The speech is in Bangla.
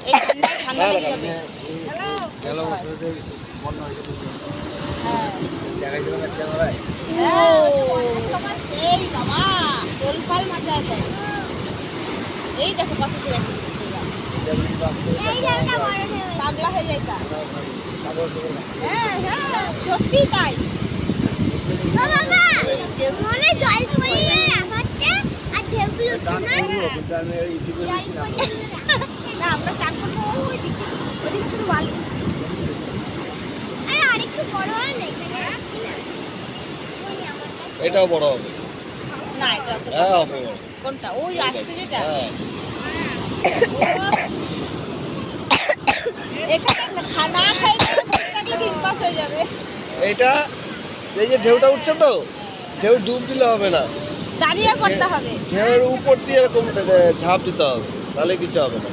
এই ঠান্ডা লেগে যাবে। গেল বছর যে বন্যা হয়েছিল হ্যাঁ দেখাইছিলাম না ক্যামেরায় সেই বাবা তোলপাল মাচায় দেয়। এই দেখো কত দূর আছে পাগলা হয়ে যায় তা। হ্যাঁ হ্যাঁ সত্যি তাই। না আমরা চান করবো ওই দিকে ওদিকে শুধু বালি। এটাও বড় হবে না এটা অত হ্যাঁ বড়। হবে বড় কোনটা ওই আসছে যেটা হ্যাঁ এখানে খানা খাইলে দিন পাস হয়ে যাবে। এটা এই যে ঢেউটা উঠছে তো ঢেউ ডুব দিলে হবে না দাঁড়িয়ে করতে হবে। ঢেউয়ের উপর দিয়ে এরকম ঝাঁপ দিতে হবে তাহলে কিছু হবে না